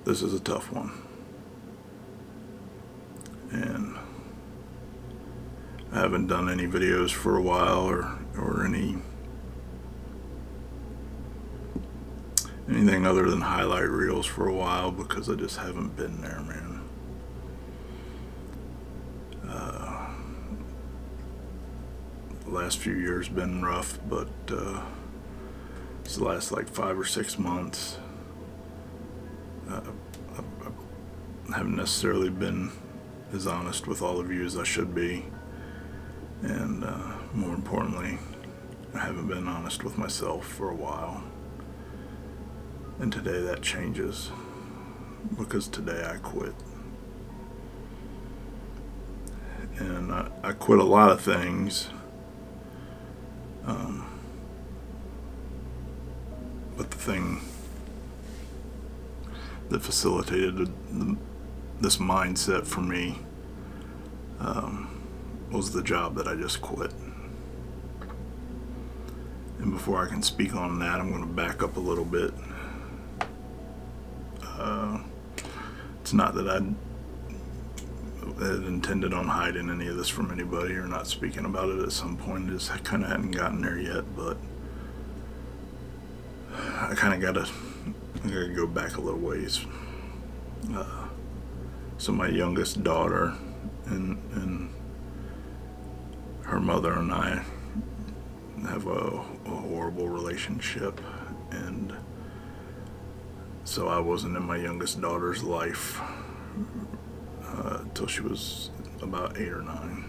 this is a tough one. And I haven't done any videos for a while or anything other than highlight reels for a while because I just haven't been there, man. The last few years been rough, but it's the last like 5 or 6 months. I haven't necessarily been as honest with all of you as I should be, and more importantly, I haven't been honest with myself for a while. And today that changes, because today I quit. And I quit a lot of things, but the thing that facilitated this mindset for me was the job that I just quit. And before I can speak on that, I'm going to back up a little bit. It's not that I had intended on hiding any of this from anybody or not speaking about it at some point. I just kind of hadn't gotten there yet, but I kind of gotta go back a little ways. So my youngest daughter and her mother and I have a horrible relationship, and so I wasn't in my youngest daughter's life till she was about 8 or 9.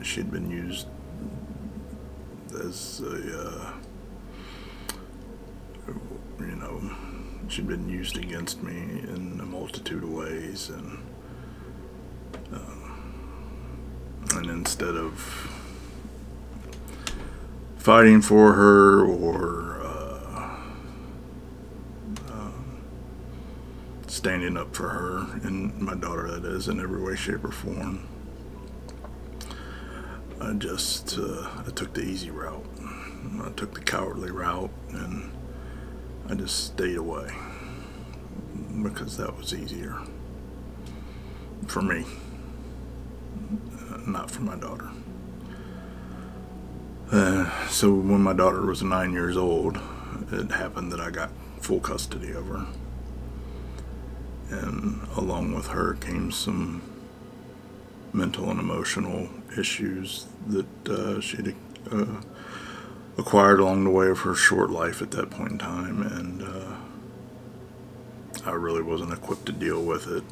She'd been used as she'd been used against me in a multitude of ways, and instead of fighting for her or standing up for her, and my daughter that is, in every way, shape, or form, I took the easy route. I took the cowardly route, and I just stayed away because that was easier for me, not for my daughter. So when my daughter was 9 years old, it happened that I got full custody of her. And along with her came some mental and emotional issues that she'd acquired along the way of her short life at that point in time. And I really wasn't equipped to deal with it.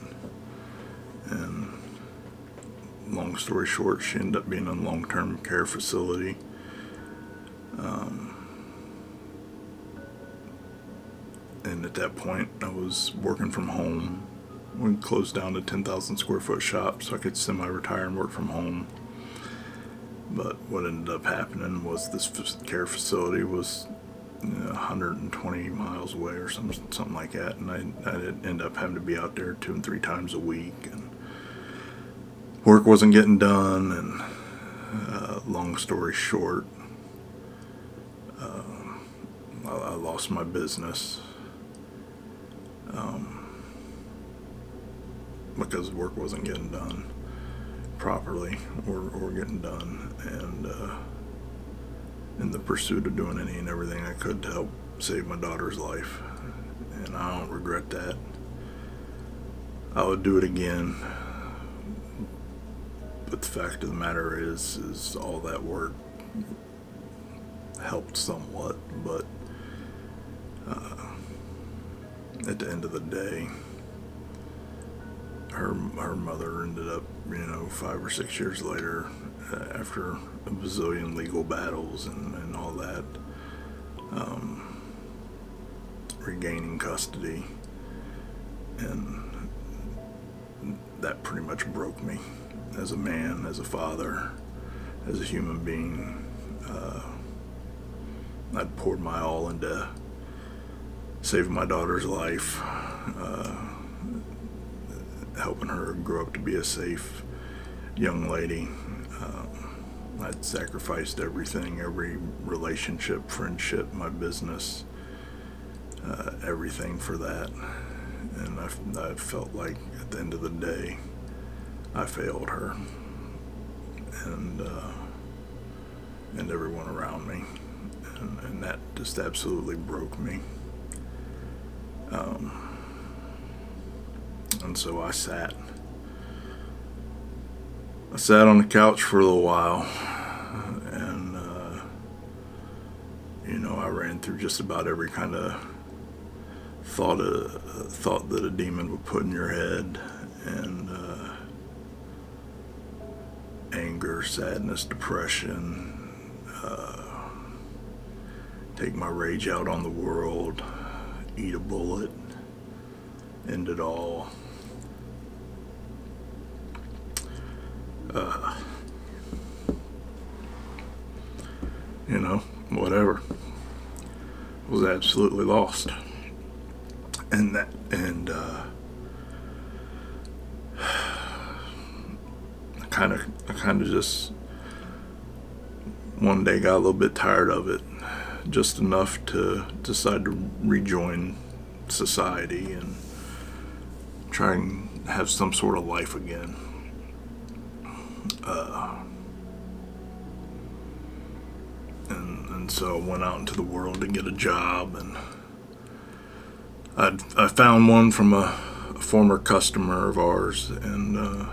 And long story short, she ended up being in a long-term care facility. And at that point, I was working from home. We closed down a 10,000 square foot shop so I could semi-retire and work from home. But what ended up happening was this care facility was 120 miles away or something like that, and I ended up having to be out there 2 and 3 times a week, and work wasn't getting done. And long story short, I lost my business because work wasn't getting done properly or getting done, and in the pursuit of doing any and everything I could to help save my daughter's life. And I don't regret that. I would do it again, but the fact of the matter is all that work helped somewhat, but at the end of the day, her mother ended up, 5 or 6 years later, after a bazillion legal battles and all that, regaining custody, and that pretty much broke me as a man, as a father, as a human being. I'd poured my all into saving my daughter's life, helping her grow up to be a safe young lady. I'd sacrificed everything, every relationship, friendship, my business, everything for that. And I felt like at the end of the day, I failed her and everyone around me, and that just absolutely broke me. And so I sat on the couch for a little while, and I ran through just about every kind of thought that a demon would put in your head, and anger, sadness, depression, take my rage out on the world, eat a bullet, end it all. Whatever. Was absolutely lost. And I kind of just one day got a little bit tired of it, just enough to decide to rejoin society and try and have some sort of life again. And so I went out into the world to get a job, and I found one from a former customer of ours, and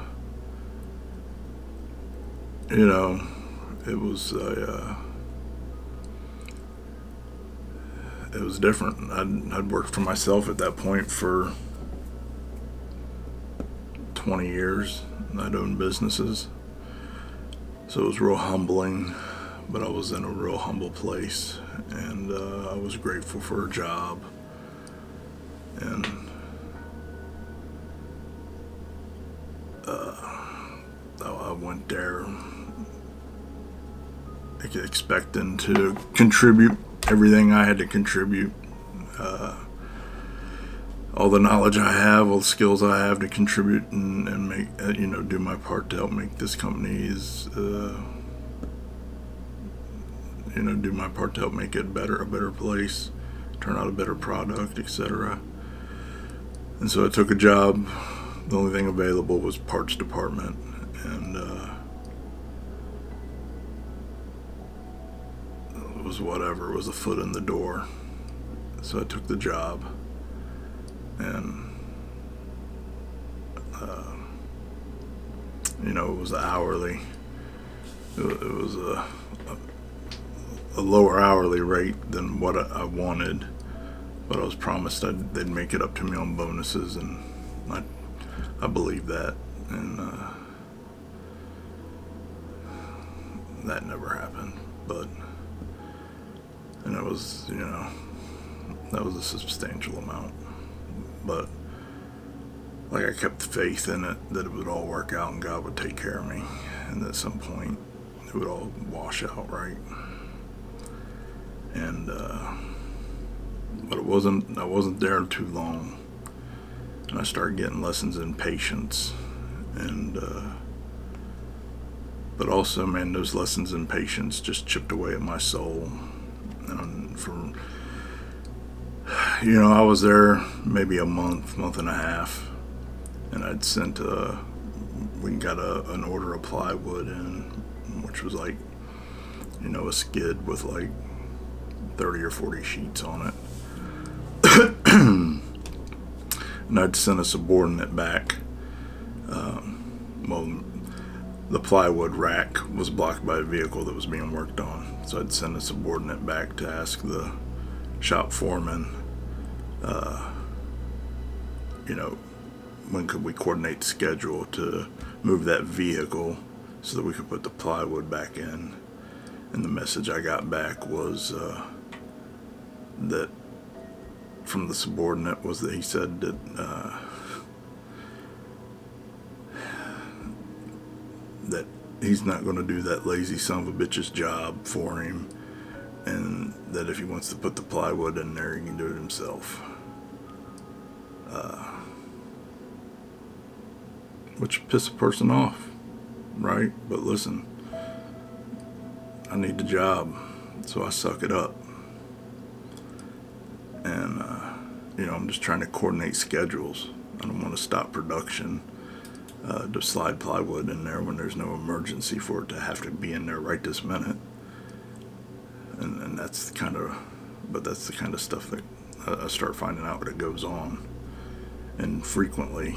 it was it was different. I'd worked for myself at that point for 20 years. I'd owned businesses, so it was real humbling. But I was in a real humble place, and I was grateful for a job. And I went there expecting to contribute everything I had to contribute. All the knowledge I have, all the skills I have to contribute and make, do my part to help make this company's, do my part to help make it a better place, turn out a better product, etc. And so I took a job. The only thing available was parts department, and it was whatever. It was a foot in the door. So I took the job, and it was hourly. It was a lower hourly rate than what I wanted, but I was promised they'd make it up to me on bonuses, and I believed that, and that never happened. And it was, that was a substantial amount, but I kept faith in it that it would all work out and God would take care of me, and at some point it would all wash out right. And but I wasn't there too long, and I started getting lessons in patience, and but also, man, those lessons in patience just chipped away at my soul. And I was there maybe a month and a half, and I'd sent we got an order of plywood in, which was a skid with 30 or 40 sheets on it. And I'd sent a subordinate back. The plywood rack was blocked by a vehicle that was being worked on, so I'd sent a subordinate back to ask the shop foreman, when could we coordinate the schedule to move that vehicle so that we could put the plywood back in. And the message I got back was that from the subordinate was that he said that that he's not going to do that lazy son of a bitch's job for him, and that if he wants to put the plywood in there, he can do it himself. Which piss a person off, right? But listen, I need the job, so I suck it up. And I'm just trying to coordinate schedules. I don't want to stop production to slide plywood in there when there's no emergency for it to have to be in there right this minute. And that's the kind of stuff that I start finding out that goes on. And frequently,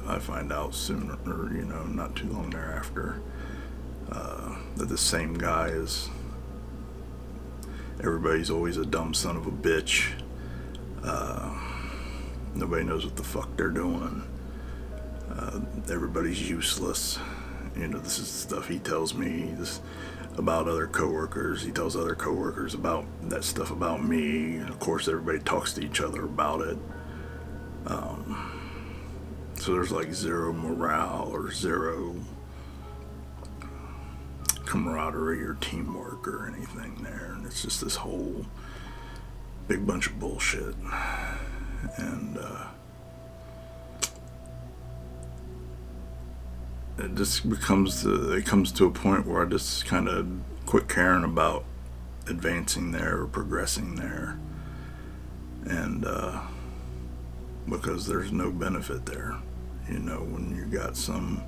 I find out sooner, or, not too long thereafter, that the same guy is, everybody's always a dumb son of a bitch. Nobody knows what the fuck they're doing. Everybody's useless. This is stuff he tells me about other coworkers. He tells other coworkers about that stuff about me. And of course, everybody talks to each other about it. So there's like zero morale or zero camaraderie or teamwork or anything there. And it's just this whole big bunch of bullshit. And it just it comes to a point where I just kind of quit caring about advancing there or progressing there. And because there's no benefit there. When you got some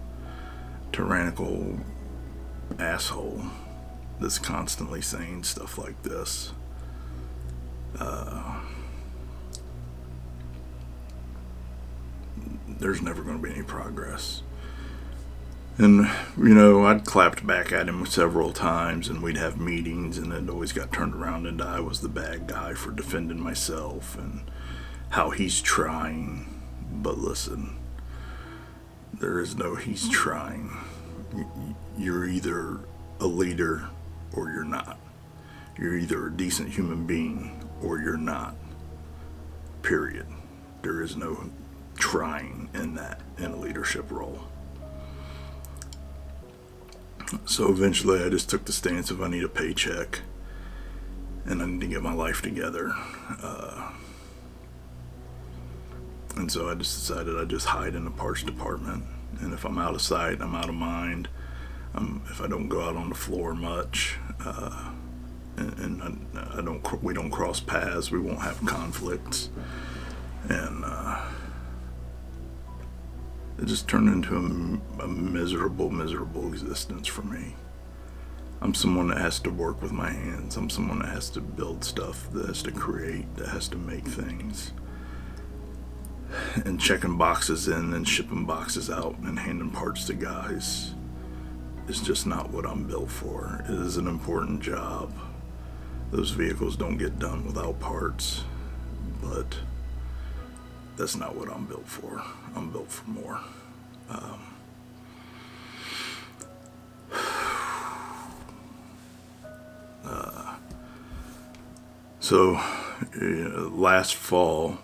tyrannical asshole that's constantly saying stuff like this, there's never going to be any progress. And, I'd clapped back at him several times, and we'd have meetings, and it always got turned around into I was the bad guy for defending myself and how he's trying. But listen, there is no he's trying. You're either a leader or you're not. You're either a decent human being or you're not. Period. There is no trying in a leadership role. So eventually I just took the stance of I need a paycheck and I need to get my life together. And so I just decided I'd just hide in the parts department. And if I'm out of sight, I'm out of mind. If I don't go out on the floor much, and we don't cross paths, we won't have conflicts. And it just turned into a miserable existence for me. I'm someone that has to work with my hands. I'm someone that has to build stuff, that has to create, that has to make things. And checking boxes in and shipping boxes out and handing parts to guys is just not what I'm built for. It is an important job. Those vehicles don't get done without parts, but that's not what I'm built for. I'm built for more. So last fall,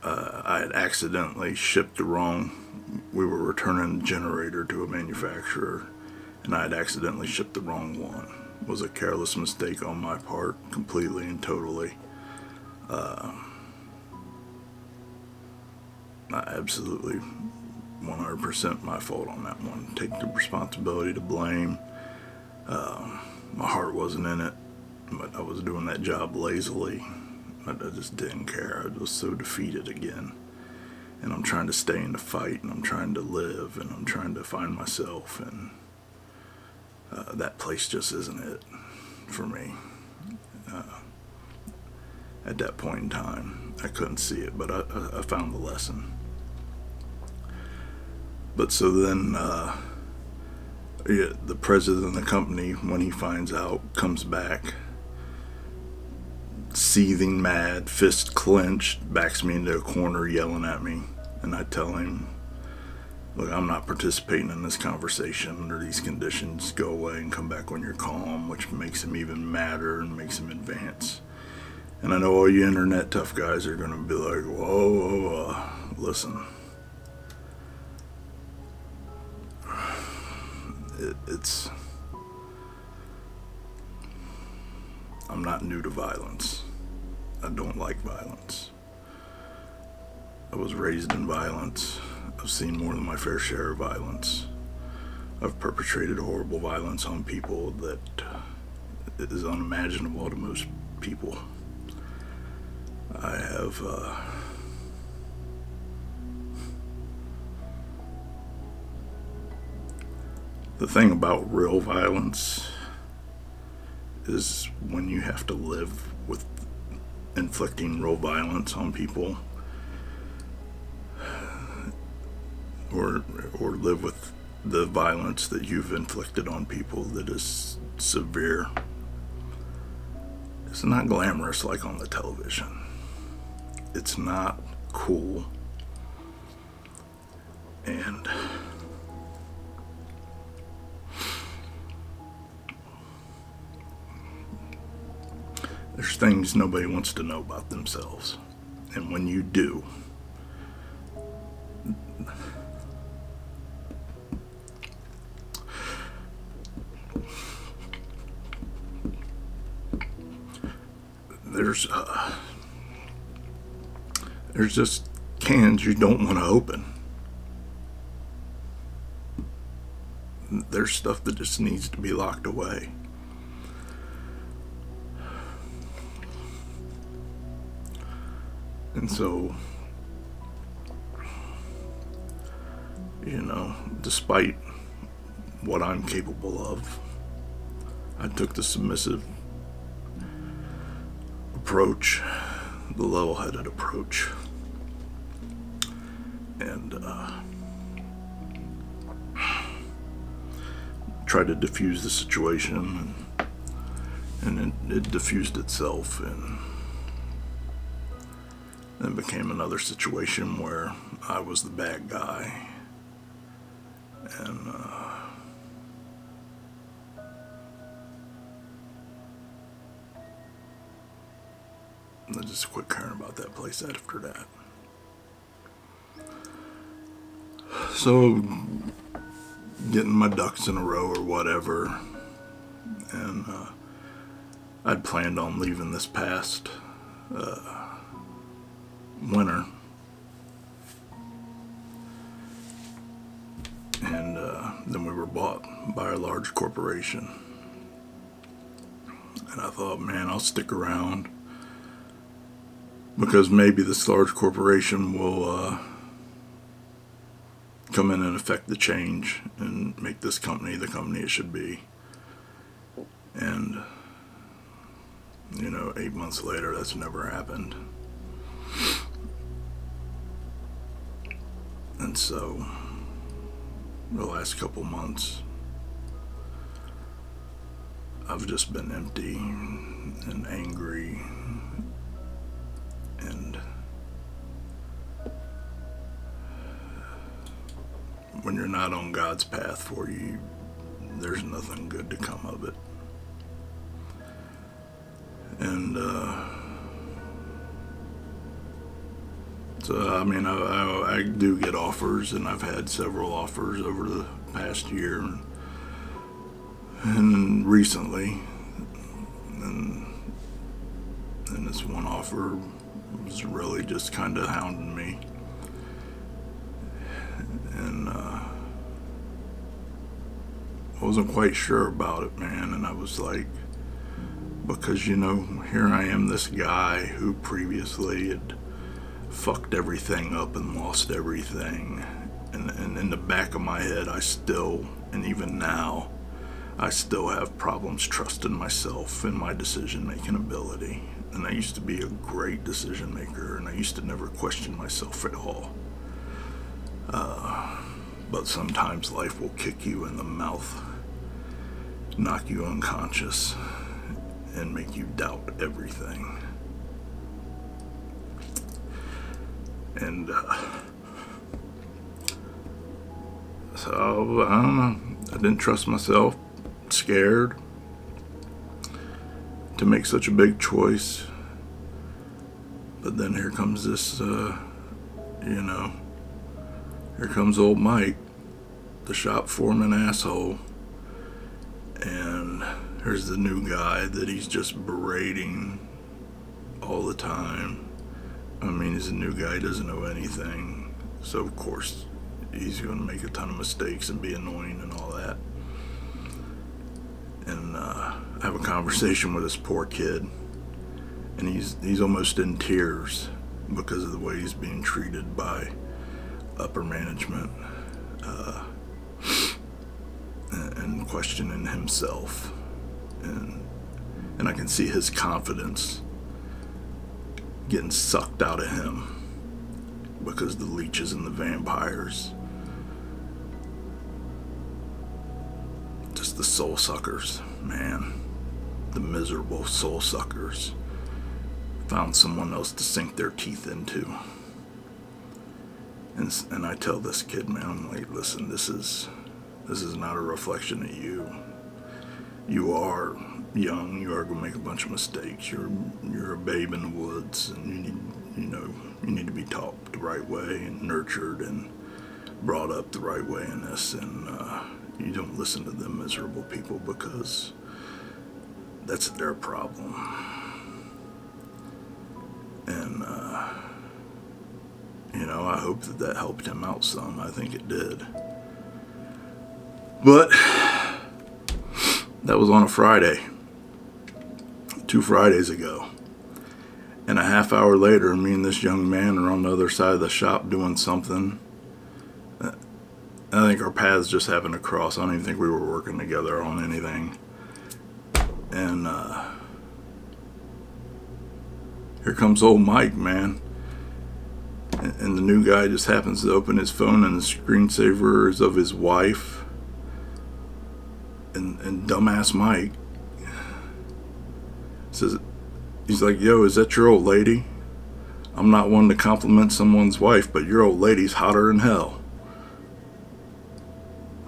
I had accidentally shipped we were returning a generator to a manufacturer, and I had accidentally shipped the wrong one. It was a careless mistake on my part, completely and totally. Absolutely 100% my fault on that one. Take the responsibility to blame. My heart wasn't in it, but I was doing that job lazily. I just didn't care. I was so defeated again. And I'm trying to stay in the fight, and I'm trying to live, and I'm trying to find myself, and that place just isn't it for me. At that point in time, I couldn't see it, but I found the lesson. But so then, the president of the company, when he finds out, comes back, seething mad, fist clenched, backs me into a corner yelling at me. And I tell him, look, I'm not participating in this conversation under these conditions. Go away and come back when you're calm, which makes him even madder and makes him advance. And I know all you internet tough guys are going to be like, whoa, listen. I'm not new to violence. I don't like violence. I was raised in violence. I've seen more than my fair share of violence. I've perpetrated horrible violence on people that is unimaginable to most people. I have the thing about real violence is when you have to live with inflicting real violence on people, or live with the violence that you've inflicted on people that is severe. It's not glamorous like on the television. It's not cool. And there's things nobody wants to know about themselves. And when you do, there's just cans you don't want to open. There's stuff that just needs to be locked away. And so, despite what I'm capable of, I took the submissive approach, the level-headed approach, and tried to diffuse the situation, and it diffused itself, and then became another situation where I was the bad guy, and I just quit caring about that place after that. So, getting my ducks in a row or whatever, and I'd planned on leaving this past winter, and then we were bought by a large corporation, and I thought, man, I'll stick around because maybe this large corporation will come in and affect the change and make this company the company it should be. And 8 months later, that's never happened. And so the last couple months, I've just been empty and angry, and when you're not on God's path for you, there's nothing good to come of it. And so, I mean, I do get offers, and I've had several offers over the past year and recently, and this one offer was really just kind of hounding me, and I wasn't quite sure about it, man. And I was like, because here I am, this guy who previously had fucked everything up and lost everything, and in the back of my head, and even now, I still have problems trusting myself and my decision-making ability. And I used to be a great decision maker, and I used to never question myself at all. But sometimes life will kick you in the mouth, knock you unconscious, and make you doubt everything. And so, I don't know. I didn't trust myself, scared to make such a big choice. But then here comes this, here comes old Mike, the shop foreman asshole, and here's the new guy that he's just berating all the time. I mean, he's a new guy, doesn't know anything, so of course he's going to make a ton of mistakes and be annoying and all that. And I have a conversation with this poor kid, and he's almost in tears, because of the way he's being treated by upper management, and questioning himself, and I can see his confidence getting sucked out of him because the leeches and the vampires, just the soul suckers, man, the miserable soul suckers, found someone else to sink their teeth into. And I tell this kid, man, I'm like, listen, this is not a reflection of you. You are young. You are gonna make a bunch of mistakes. You're a babe in the woods, and you need to be taught the right way and nurtured and brought up the right way in this. And you don't listen to them miserable people, because that's their problem. And I hope that helped him out some. I think it did. But that was on a Friday, 2 Fridays ago. And a half hour later, me and this young man are on the other side of the shop doing something. I think our paths just happened to cross. I don't even think we were working together on anything. And here comes old Mike, man. And the new guy just happens to open his phone, and the screensaver is of his wife. And dumbass Mike says, he's like, yo, is that your old lady? I'm not one to compliment someone's wife, but your old lady's hotter than hell.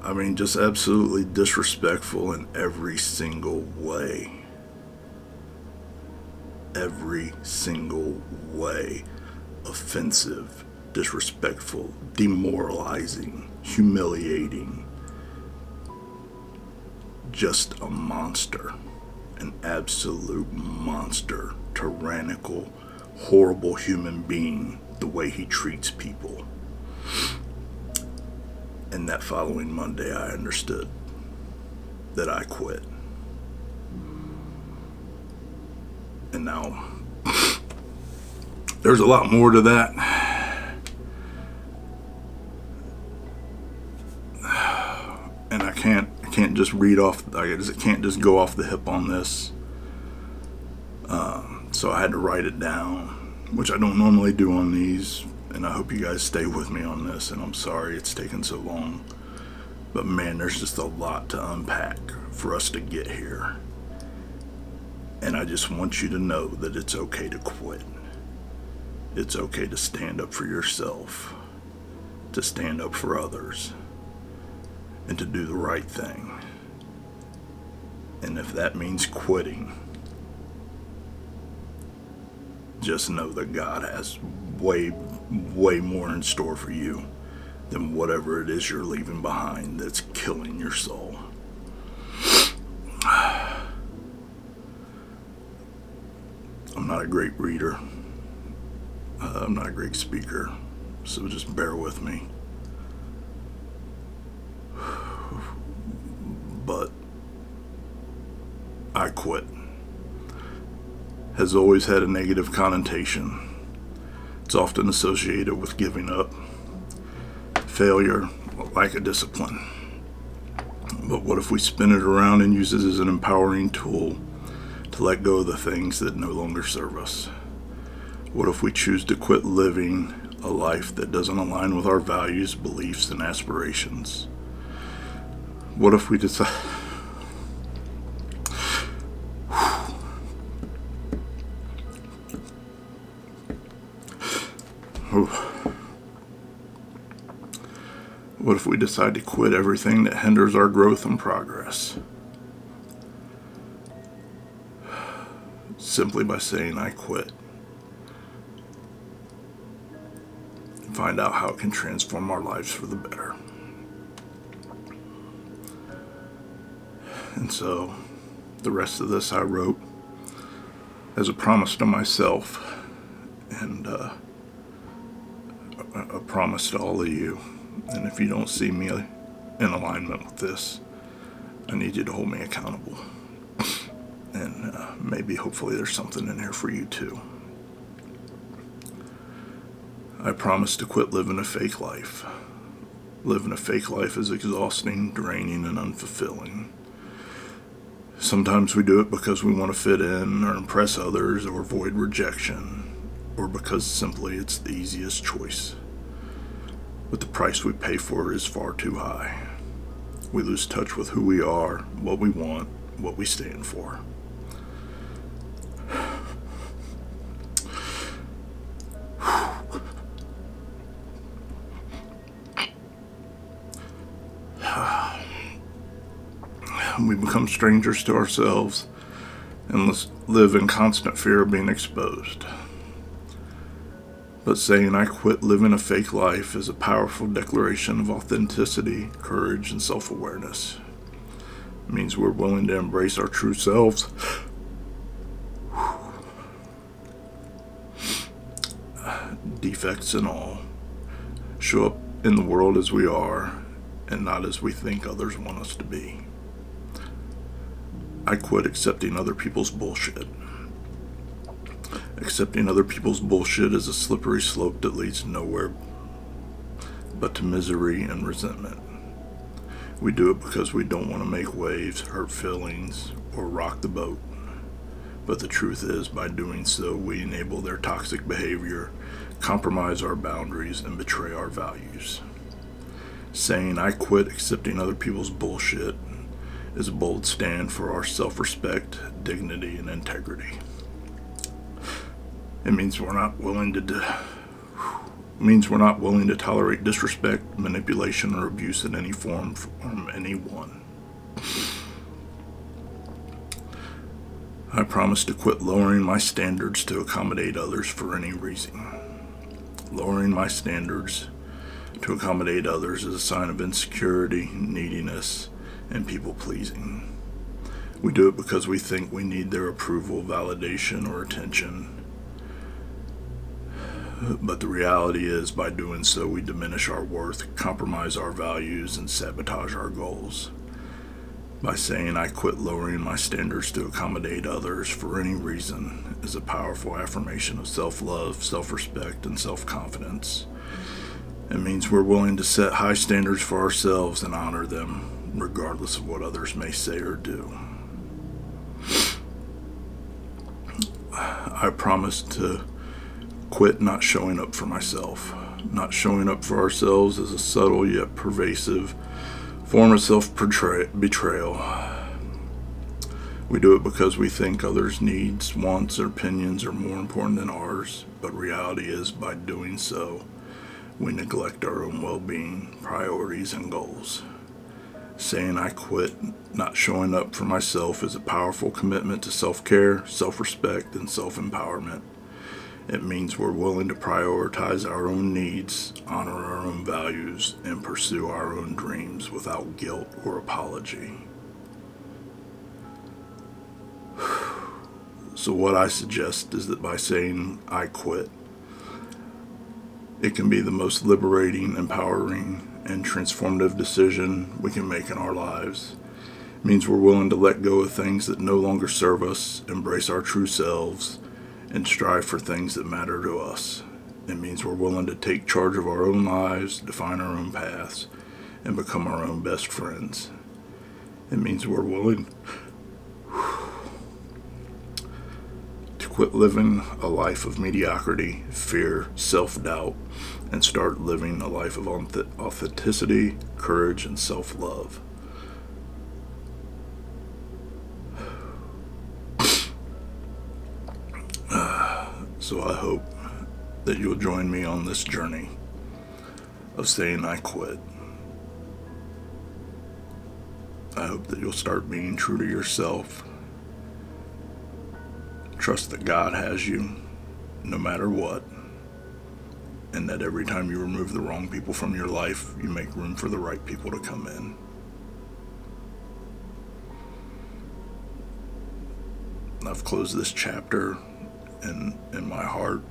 I mean, just absolutely disrespectful in every single way. Every single way. Offensive, disrespectful, demoralizing, humiliating. Just a monster. An absolute monster. Tyrannical, horrible human being, the way he treats people. And that following Monday, I understood that I quit. And now, there's a lot more to that. And I can't just read off, I can't just go off the hip on this. So I had to write it down, which I don't normally do on these. And I hope you guys stay with me on this. And I'm sorry it's taken so long. But man, there's just a lot to unpack for us to get here. And I just want you to know that it's okay to quit. It's okay to stand up for yourself, to stand up for others, and to do the right thing. And if that means quitting, just know that God has way more in store for you than whatever it is you're leaving behind that's killing your soul. I'm not a great reader. I'm not a great speaker, so just bear with me. But I quit. Has always had a negative connotation. It's often associated with giving up, failure, lack of discipline. But what if we spin it around and use it as an empowering tool to let go of the things that no longer serve us? What if we choose to quit living a life that doesn't align with our values, beliefs, and aspirations? What if we decide... What if we decide to quit everything that hinders our growth and progress? Simply by saying, I quit. And find out how it can transform our lives for the better. And so, the rest of this I wrote as a promise to myself, and a promise to all of you. And if you don't see me in alignment with this, I need you to hold me accountable. And maybe, hopefully, there's something in here for you too. I promise to quit living a fake life. Living a fake life is exhausting, draining, and unfulfilling. Sometimes we do it because we want to fit in or impress others or avoid rejection, or because simply it's the easiest choice. But the price we pay for it is far too high. We lose touch with who we are, what we want, what we stand for. We become strangers to ourselves and live in constant fear of being exposed. But saying I quit living a fake life is a powerful declaration of authenticity, courage, and self-awareness. It means we're willing to embrace our true selves, defects and all, show up in the world as we are and not as we think others want us to be. I quit accepting other people's bullshit. Accepting other people's bullshit is a slippery slope that leads nowhere but to misery and resentment. We do it because we don't want to make waves, hurt feelings, or rock the boat. But the truth is, by doing so, we enable their toxic behavior, compromise our boundaries, and betray our values. Saying I quit accepting other people's bullshit is a bold stand for our self-respect, dignity, and integrity. It means we're not willing to tolerate disrespect, manipulation, or abuse in any form from anyone. I promise to quit lowering my standards to accommodate others for any reason. Lowering my standards to accommodate others is a sign of insecurity, neediness, and people-pleasing. We do it because we think we need their approval, validation, or attention. But the reality is, by doing so, we diminish our worth, compromise our values, and sabotage our goals. By saying I quit lowering my standards to accommodate others for any reason is a powerful affirmation of self-love, self-respect, and self-confidence. It means we're willing to set high standards for ourselves and honor them, regardless of what others may say or do. I promise to quit not showing up for myself. Not showing up for ourselves is a subtle yet pervasive form of self-betrayal. We do it because we think others' needs, wants, or opinions are more important than ours, but reality is, by doing so, we neglect our own well-being, priorities, and goals. Saying I quit not showing up for myself is a powerful commitment to self-care, self-respect, and self-empowerment. It means we're willing to prioritize our own needs, honor our own values, and pursue our own dreams without guilt or apology. So what I suggest is that by saying I quit, it can be the most liberating, empowering, and transformative decision we can make in our lives. It means we're willing to let go of things that no longer serve us, embrace our true selves, and strive for things that matter to us. It means we're willing to take charge of our own lives, define our own paths, and become our own best friends. It means we're willing to quit living a life of mediocrity, fear, self-doubt, and start living a life of authenticity, courage, and self-love. So I hope that you'll join me on this journey of saying I quit. I hope that you'll start being true to yourself. Trust that God has you no matter what, and that every time you remove the wrong people from your life, you make room for the right people to come in. I've closed this chapter in my heart,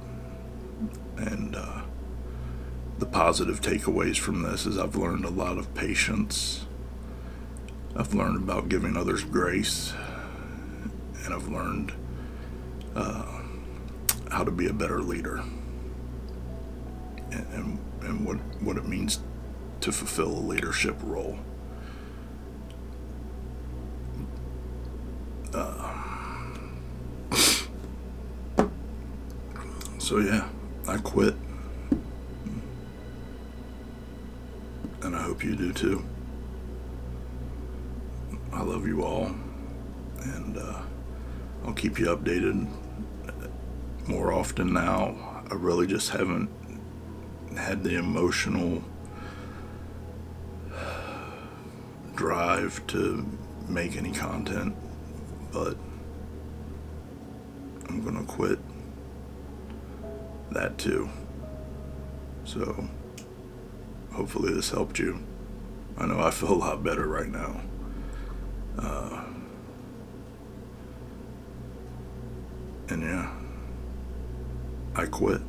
and the positive takeaways from this is I've learned a lot of patience. I've learned about giving others grace, and I've learned how to be a better leader. and what it means to fulfill a leadership role. So yeah, I quit, and I hope you do too. I love you all, and I'll keep you updated more often now. I really just haven't had the emotional drive to make any content, but I'm gonna quit that too. So hopefully this helped you. I know I feel a lot better right now. And yeah, I quit.